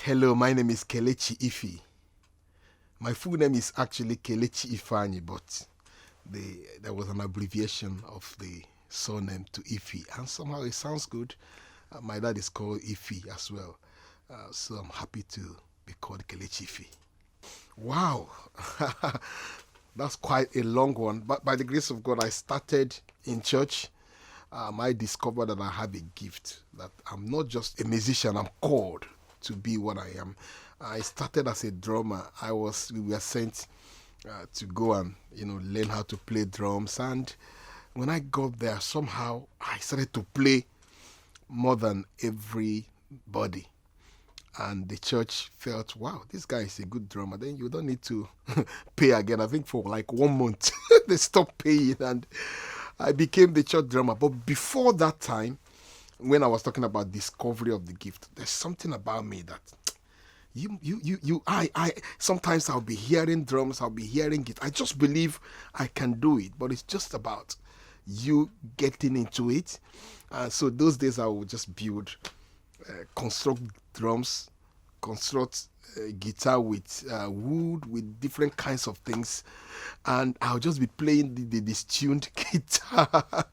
Hello, my name is Kelechi Ify. My full name is actually Kelechi Ify, but there was an abbreviation of the surname to Ify, and somehow it sounds good. My dad is called Ify as well, so I'm happy to be called Kelechi Ify. Wow, that's quite a long one, but by the grace of God, I started in church. I discovered that I have a gift, that I'm not just a musician, I'm called to be what I am. I started as a drummer. We were sent to go and learn how to play drums, and when I got there, somehow I started to play more than everybody, and the church felt, wow, this guy is a good drummer. Then you don't need to pay again. I think for like 1 month they stopped paying, and I became the church drummer. But before that time, when I was talking about discovery of the gift, there's something about me that I sometimes I'll be hearing drums, I'll be hearing it. I just believe I can do it, but it's just about you getting into it. So those days I would just build, construct drums, construct guitar with wood, with different kinds of things, and I'll just be playing the distuned guitar.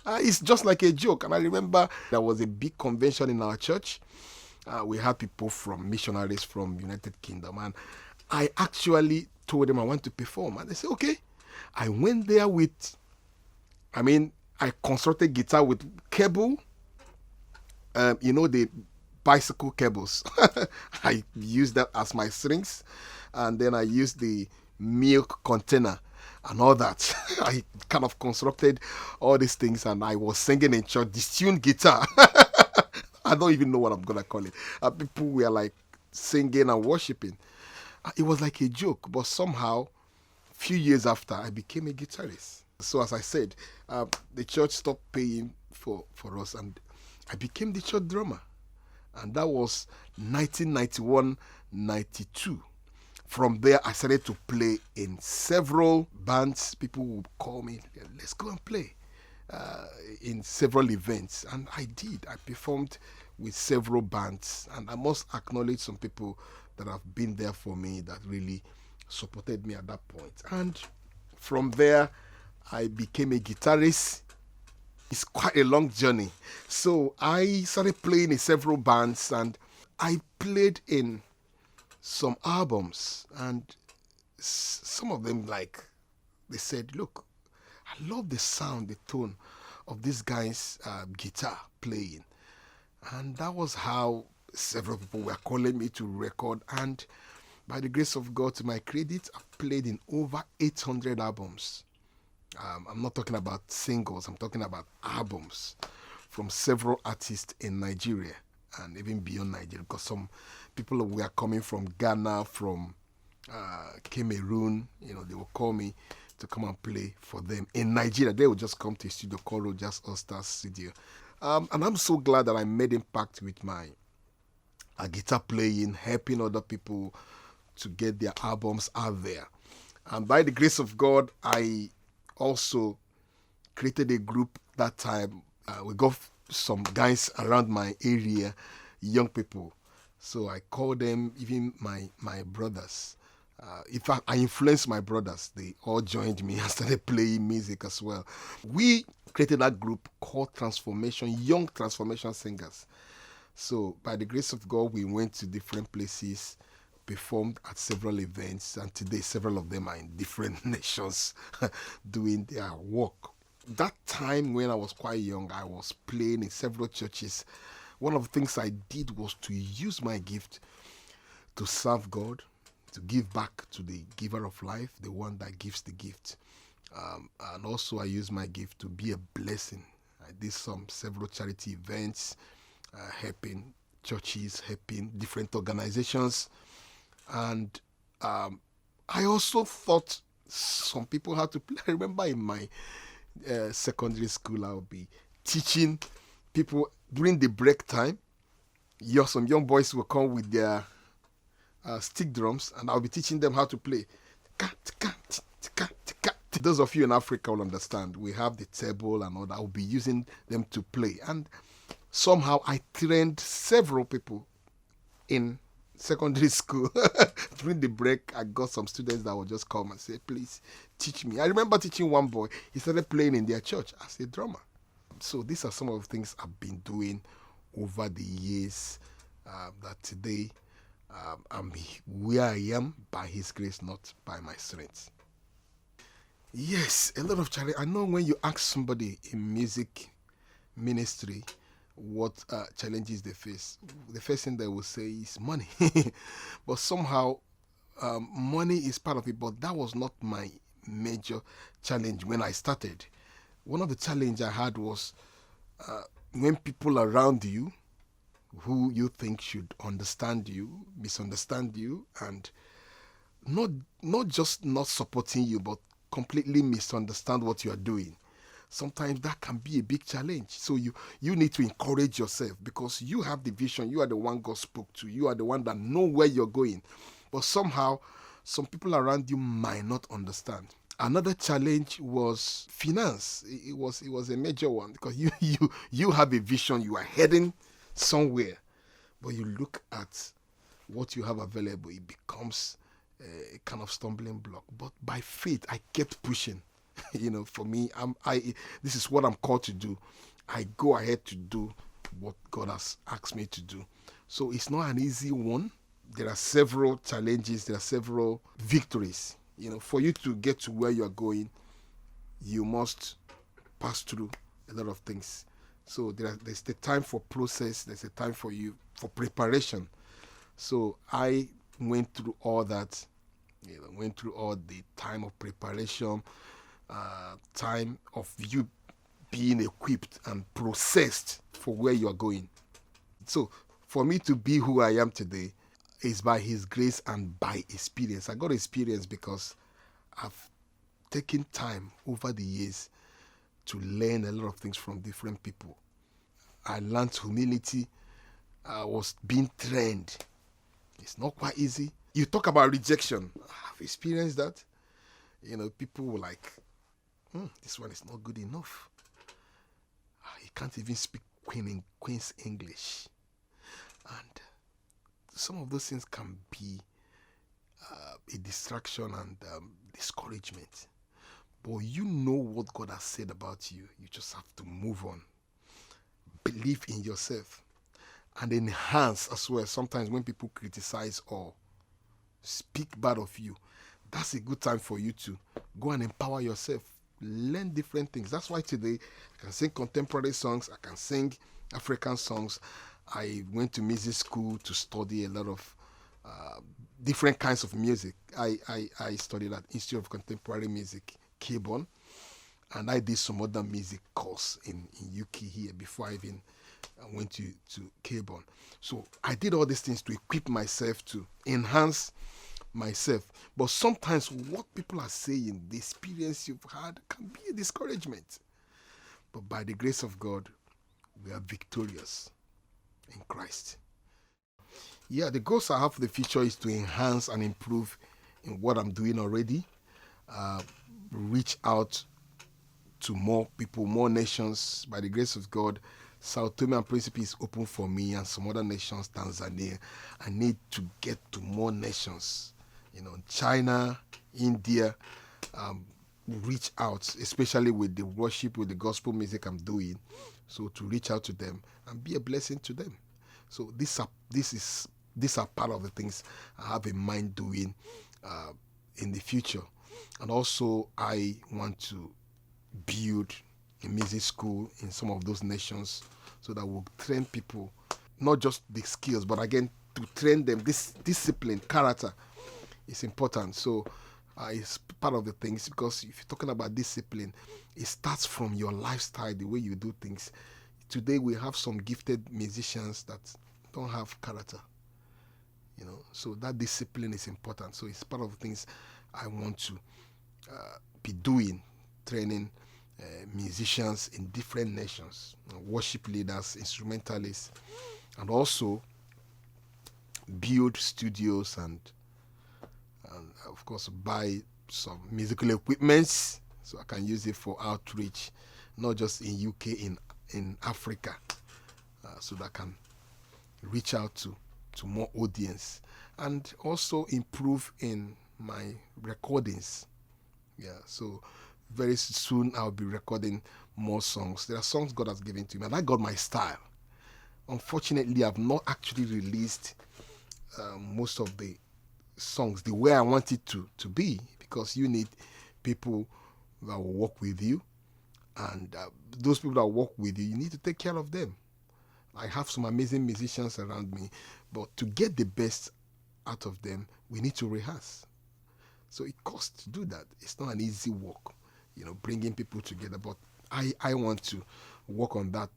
It's just like a joke. And I remember there was a big convention in our church. We had people from missionaries from United Kingdom, and I actually told them I want to perform, and they said okay. I went there I constructed guitar with cable, the bicycle cables. I used that as my strings, and then I used the milk container and all that. I kind of constructed all these things, and I was singing in church, distuned guitar. I don't even know what I'm gonna call it. People were like singing and worshiping. It was like a joke, but somehow, a few years after, I became a guitarist. So as I said, the church stopped paying for us, and I became the church drummer. And that was 1991-92. From there, I started to play in several bands. People would call me, let's go and play in several events. And I did. I performed with several bands. And I must acknowledge some people that have been there for me, that really supported me at that point. And from there, I became a guitarist. It's quite a long journey. So I started playing in several bands, and I played in some albums, and some of them, they said, look, I love the sound, the tone of this guy's guitar playing. And that was how several people were calling me to record. And by the grace of God, to my credit, I played in over 800 albums. I'm not talking about singles, I'm talking about albums from several artists in Nigeria and even beyond Nigeria, because some people were coming from Ghana, from Cameroon. They will call me to come and play for them in Nigeria. They would just come to a studio called Rogers All-Star Studio. And I'm so glad that I made impact with my guitar playing, helping other people to get their albums out there. And by the grace of God, I also created a group that time. We got some guys around my area, young people. So I called them even my brothers. In fact, I influenced my brothers. They all joined me and started playing music as well. We created that group called Young Transformation Singers. So by the grace of God, we went to different places, performed at several events, and today several of them are in different nations doing their work. That time when I was quite young, I was playing in several churches. One of the things I did was to use my gift to serve God, to give back to the giver of life, the one that gives the gift. And also I used my gift to be a blessing. I did several charity events, helping churches, helping different organizations. And I also thought some people had to play. I remember in my secondary school, I would be teaching people during the break time. Some young boys will come with their stick drums, and I'll be teaching them how to play. Those of you in Africa will understand. We have the table and all that. I'll be using them to play. And somehow I trained several people in secondary school. During the break, I got some students that would just come and say, please teach me. I remember teaching one boy. He started playing in their church as a drummer. So these are some of the things I've been doing over the years, that today I'm where I am by His grace, not by my strength. Yes, a lot of challenge. I know when you ask somebody in music ministry what challenges they face, the first thing they will say is money. But somehow, money is part of it. But that was not my major challenge when I started. One of the challenges I had was when people around you who you think should understand you misunderstand you, and not just not supporting you, but completely misunderstand what you are doing. Sometimes that can be a big challenge. So you need to encourage yourself, because you have the vision. You are the one God spoke to. You are the one that know where you're going. But somehow, some people around you might not understand. Another challenge was finance. It was a major one, because you have a vision. You are heading somewhere, but you look at what you have available. It becomes a kind of stumbling block. But by faith, I kept pushing. For me, this is what I'm called to do. I go ahead to do what God has asked me to do. So it's not an easy one. There are several challenges. There are several victories. For you to get to where you are going, you must pass through a lot of things. So there's the time for process. There's a time for preparation. So I went through all that. Went through all the time of preparation, time of you being equipped and processed for where you are going. So for me to be who I am today is by His grace and by experience. I got experience because I've taken time over the years to learn a lot of things from different people. I learned humility. I was being trained. It's not quite easy. You talk about rejection. I've experienced that. People were like, this one is not good enough. He can't even speak Queen's English. And some of those things can be a distraction and discouragement. But you know what God has said about you. You just have to move on. Believe in yourself. And enhance as well. Sometimes when people criticize or speak bad of you, that's a good time for you to go and empower yourself. Learn different things. That's why today I can sing contemporary songs. I can sing African songs. I went to music school to study a lot of different kinds of music. I studied at Institute of Contemporary Music, Cape, and I did some other music course in UK here before I even went to Cape. So I did all these things to equip myself, to enhance myself. But sometimes what people are saying, the experience you've had, can be a discouragement. But by the grace of God, we are victorious in Christ. Yeah, the goals I have for the future is to enhance and improve in what I'm doing already. Reach out to more people, more nations. By the grace of God, Sao Tome and Principe is open for me, and some other nations, Tanzania. I need to get to more nations. China, India, reach out, especially with the worship, with the gospel music I'm doing. So to reach out to them and be a blessing to them. So these are part of the things I have in mind doing in the future. And also I want to build a music school in some of those nations, so that we'll train people, not just the skills, but again to train them. This discipline, character is important. So it's part of the things, because if you're talking about discipline, it starts from your lifestyle, the way you do things. Today we have some gifted musicians that don't have character, so that discipline is important. So it's part of the things I want to be doing, training musicians in different nations, worship leaders, instrumentalists, and also build studios and of course buy some musical equipments so I can use it for outreach, not just in UK, in Africa, so that I can reach out to to more audience, and also improve in my recordings. Yeah, so very soon I'll be recording more songs. There are songs God has given to me, and I got my style. Unfortunately, I've not actually released most of the songs the way I want it to be, because you need people that will work with you, and those people that work with you, you need to take care of them. I have some amazing musicians around me, but to get the best out of them, we need to rehearse. So it costs to do that. It's not an easy work, bringing people together. But I want to work on that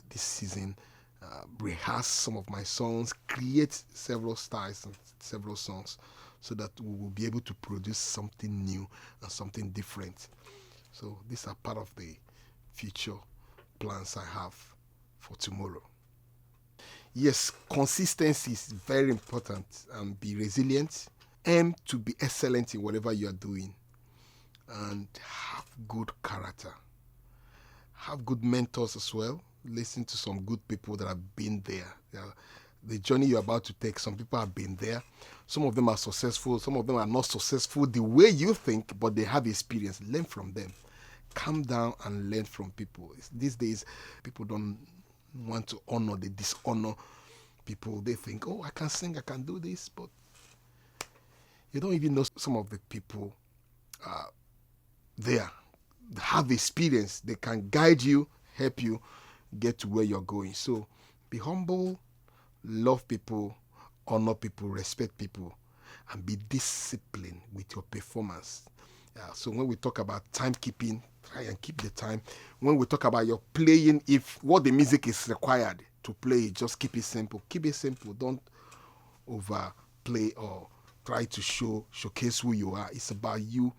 this season, rehearse some of my songs, create several styles and several songs, so that we will be able to produce something new and something different. So these are part of the future plans I have for tomorrow. Yes, consistency is very important, and be resilient. Aim to be excellent in whatever you are doing, and have good character. Have good mentors as well. Listen to some good people that have been there. The journey you're about to take, some people have been there. Some of them are successful, some of them are not successful the way you think, but they have experience. Learn from them. Calm down and learn from people. These days, people don't want to honor, they dishonor people. They think, oh, I can sing, I can do this, but you don't even know some of the people there have experience. They can guide you, help you get to where you're going. So be humble, love people, honor people, respect people, and be disciplined with your performance. So when we talk about timekeeping, try and keep the time. When we talk about your playing, if what the music is required to play, just keep it simple. Keep it simple. Don't overplay or try to showcase who you are. It's about you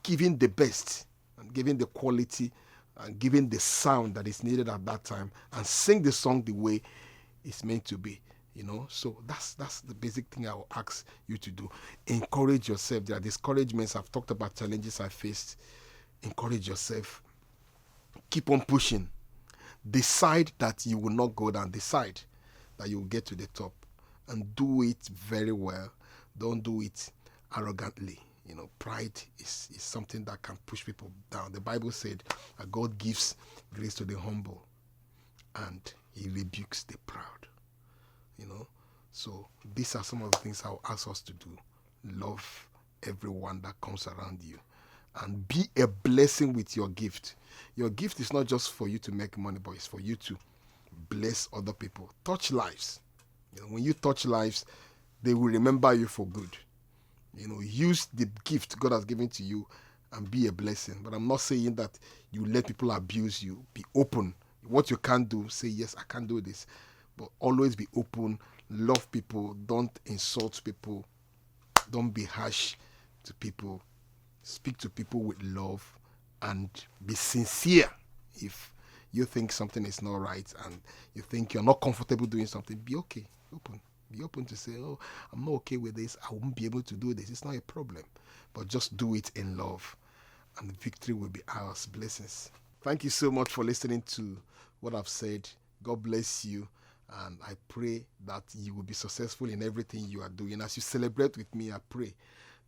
giving the best and giving the quality and giving the sound that is needed at that time, and sing the song the way it's meant to be. So that's the basic thing I will ask you to do. Encourage yourself. There are discouragements. I've talked about challenges I faced. Encourage yourself. Keep on pushing. Decide that you will not go down. Decide that you will get to the top, and do it very well. Don't do it arrogantly. Pride is something that can push people down. The Bible said that God gives grace to the humble, and he rebukes the proud. So these are some of the things I'll ask us to do. Love everyone that comes around you, and be a blessing with your gift. Your gift is not just for you to make money, but it's for you to bless other people. Touch lives. When you touch lives, they will remember you for good. Use the gift God has given to you and be a blessing. But I'm not saying that you let people abuse you. Be open. What you can't do, say, yes, I can do this. But always be open. Love people. Don't insult people. Don't be harsh to people. Speak to people with love, and be sincere. If you think something is not right and you think you're not comfortable doing something, be okay. Open. Be open to say, oh, I'm not okay with this. I won't be able to do this. It's not a problem. But just do it in love, and victory will be ours. Blessings. Thank you so much for listening to what I've said. God bless you. And I pray that you will be successful in everything you are doing. As you celebrate with me, I pray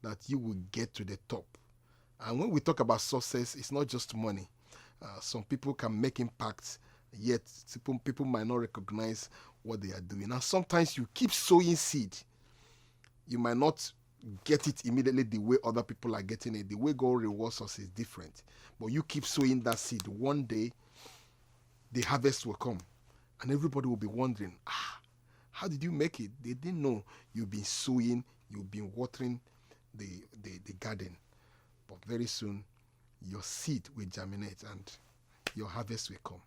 that you will get to the top. And when we talk about success, it's not just money. Some people can make impacts, yet people might not recognize what they are doing. And sometimes you keep sowing seed. You might not get it immediately the way other people are getting it. The way God rewards us is different. But you keep sowing that seed. One day, the harvest will come. And everybody will be wondering, how did you make it? They didn't know you've been sowing, you've been watering the garden. But very soon, your seed will germinate and your harvest will come.